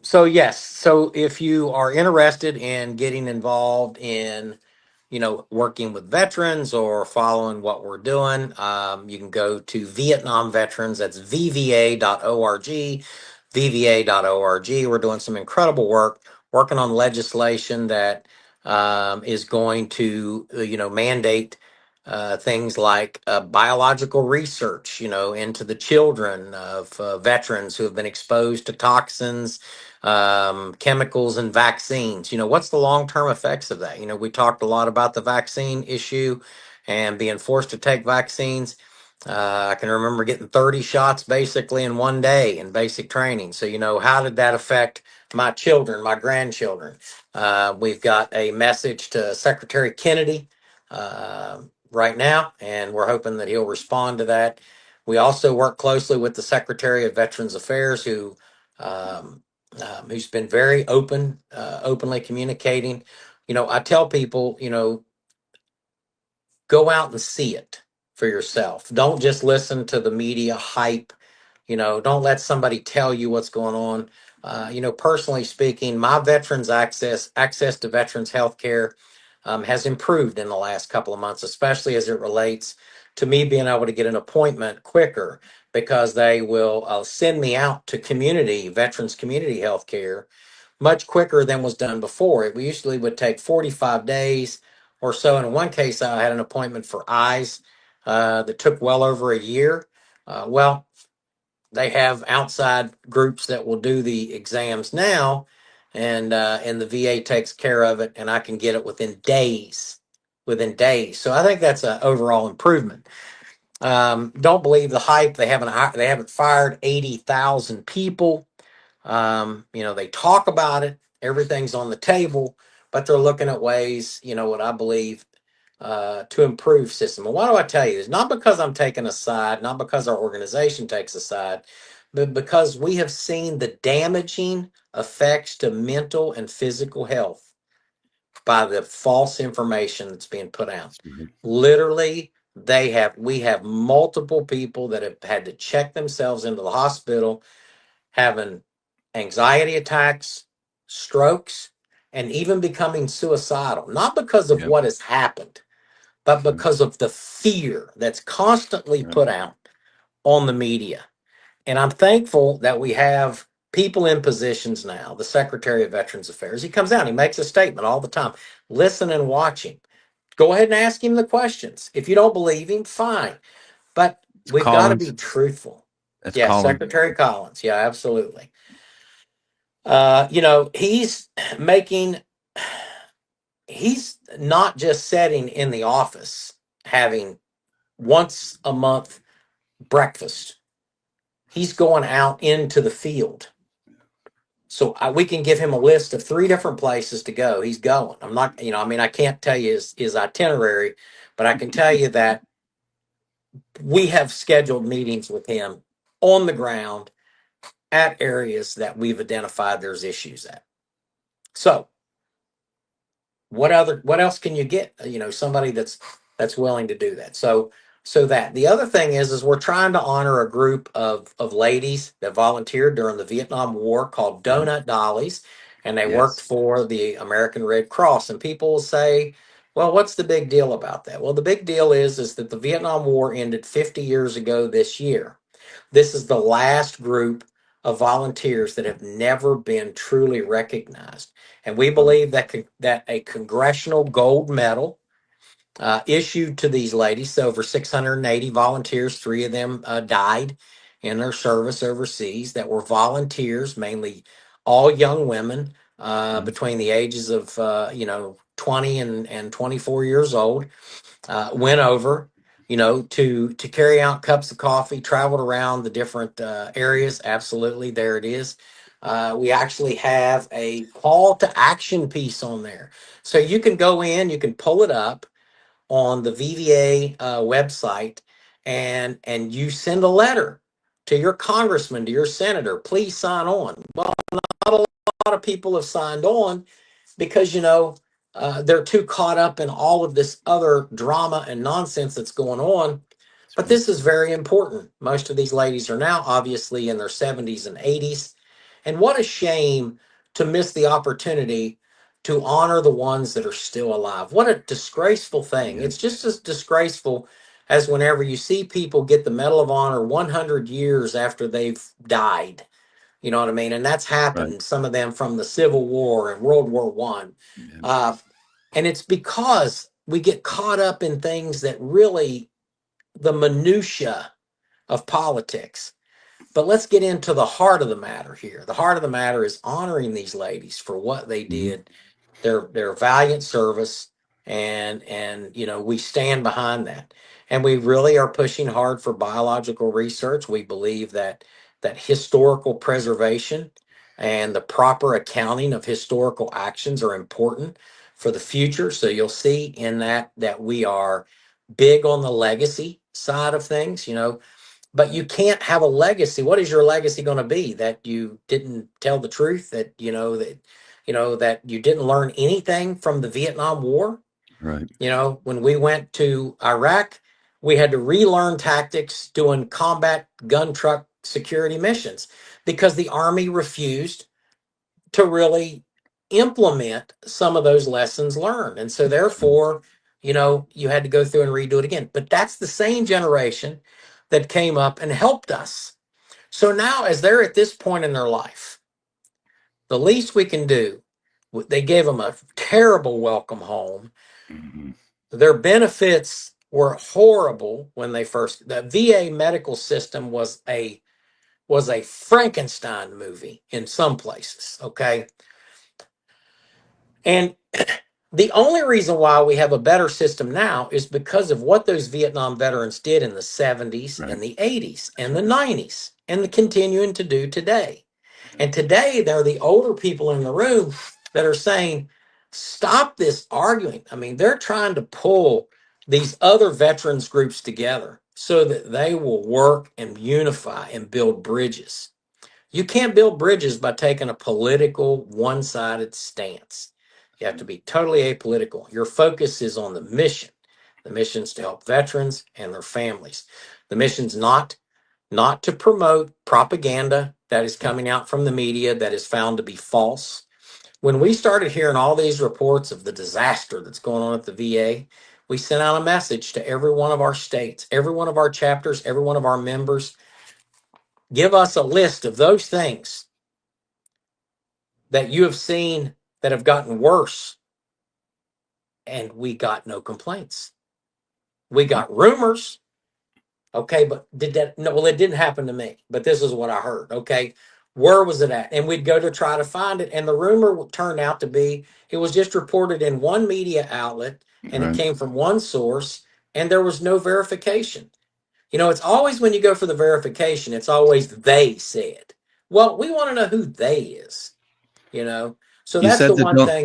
So yes, so if you are interested in getting involved in, working with veterans or following what we're doing, you can go to Vietnam Veterans. That's vva.org, vva.org. We're doing some incredible work, working on legislation that is going to, mandate things like biological research, into the children of veterans who have been exposed to toxins, chemicals, and vaccines. What's the long term effects of that? We talked a lot about the vaccine issue and being forced to take vaccines. I can remember getting 30 shots basically in one day in basic training. So, how did that affect my children, my grandchildren? We've got a message to Secretary Kennedy right now, and we're hoping that he'll respond to that. We also work closely with the Secretary of Veterans Affairs, who's been very openly communicating. I tell people, go out and see it for yourself. Don't just listen to the media hype. Don't let somebody tell you what's going on. Personally speaking, my veterans access to veterans health care has improved in the last couple of months, especially as it relates to me being able to get an appointment quicker because they will send me out to veterans community health care much quicker than was done before. It usually would take 45 days or so. And in one case, I had an appointment for eyes that took well over a year. Well, they have outside groups that will do the exams now, and the VA takes care of it, and I can get it within days. Within days, so I think that's an overall improvement. Don't believe the hype. They haven't fired 80,000 people. They talk about it. Everything's on the table, but they're looking at ways. What I believe to improve system. And why do I tell you this? Not because I'm taking a side, not because our organization takes a side, but because we have seen the damaging effects to mental and physical health by the false information that's being put out. Mhm. Literally, we have multiple people that have had to check themselves into the hospital having anxiety attacks, strokes, and even becoming suicidal, not because of Yep. what has happened, but Mhm. because of the fear that's constantly Yep. put out on the media. And I'm thankful that we have people in positions now. The Secretary of Veterans Affairs, he comes out, he makes a statement all the time. Listen and watch him. Go ahead and ask him the questions. If you don't believe him, fine. But It's we've got to be Collins. truthful. That's Yeah, Collins. Secretary Collins. Yeah, absolutely. He's making, he's not just sitting in the office having once a month breakfast. He's going out into the field. So we can give him a list of 3 different places to go. He's going. I'm not, I can't tell you his itinerary, but I can tell you that we have scheduled meetings with him on the ground at areas that we've identified there's issues at. So what else can you get? Somebody that's willing to do that. So that the other thing is we're trying to honor a group of ladies that volunteered during the Vietnam War called Mhm. Donut Dollies, and they worked Yes. for the American Red Cross. And people will say, well, what's the big deal about that? Well, the big deal is that the Vietnam War ended 50 years ago this year. This is the last group of volunteers that have never been truly recognized. And we Oh, believe that a congressional gold medal issued to these ladies, so over 680 volunteers, 3 of them died in their service overseas that were volunteers, mainly all young women mhm. between the ages of, 20 and 24 years old, went over, to carry out cups of coffee, traveled around the different areas. Absolutely, there it is. We actually have a call to action piece on there. So you can go in, you can pull it up on the VVA website, and you send a letter to your congressman, to your senator. Please sign on. Well, not a lot of people have signed on because they're too caught up in all of this other drama and nonsense that's going on. That's But right. this is very important. Most of these ladies are now obviously in their 70s and 80s, And what a shame to miss the opportunity to honor the ones that are still alive. What a disgraceful thing. Yeah. It's just as disgraceful as whenever you see people get the Medal of Honor 100 years after they've died. You know what I mean? And that's Right. happened, some of them from the Civil War and World War One. Yeah. And it's because we get caught up in things that really, the minutia of politics. But let's get into the heart of the matter here. The heart of the matter is honoring these ladies for what they Hmm. did, their valiant service, and we stand behind that. And we really are pushing hard for biological research. We believe that historical preservation and the proper accounting of historical actions are important for the future. So you'll see in that we are big on the legacy side of things, but you can't have a legacy. What is your legacy going to be? That you didn't tell the truth, that you didn't learn anything from the Vietnam War. Right. When we went to Iraq, we had to relearn tactics doing combat gun truck security missions because the Army refused to really implement some of those lessons learned. And so therefore, you had to go through and redo it again. But that's the same generation that came up and helped us. So now, as they're at this point in their life, the least we can do, they gave them a terrible welcome home. Hmm. Their benefits were horrible when they first. The VA medical system was a Frankenstein movie in some places. Okay, and the only reason why we have a better system now is because of what those Vietnam veterans did in the 70s Right. and the 80s That's and the right. 90s and the continuing to do today. And today, they're the older people in the room that are saying, stop this arguing. I mean, they're trying to pull these other veterans groups together so that they will work and unify and build bridges. You can't build bridges by taking a political, one sided stance. You have to be totally apolitical. Your focus is on the mission. The mission's to help veterans and their families. The mission's not to promote propaganda that is coming out from the media that is found to be false. When we started hearing all these reports of the disaster that's going on at the VA, we sent out a message to every one of our states, every one of our chapters, every one of our members. Give us a list of those things that you have seen that have gotten worse. And we got no complaints. We Hmm. got rumors. Okay, but did that? No, well, it didn't happen to me, but this is what I heard. Okay, where was it at? And we'd go to try to find it. And the rumor turned out to be it was just reported in one media outlet and it Right. came from one source and there was no verification. It's always when you go for the verification, it's always they said. Well, we want to know who they is, you know? So You that's the said that one don't thing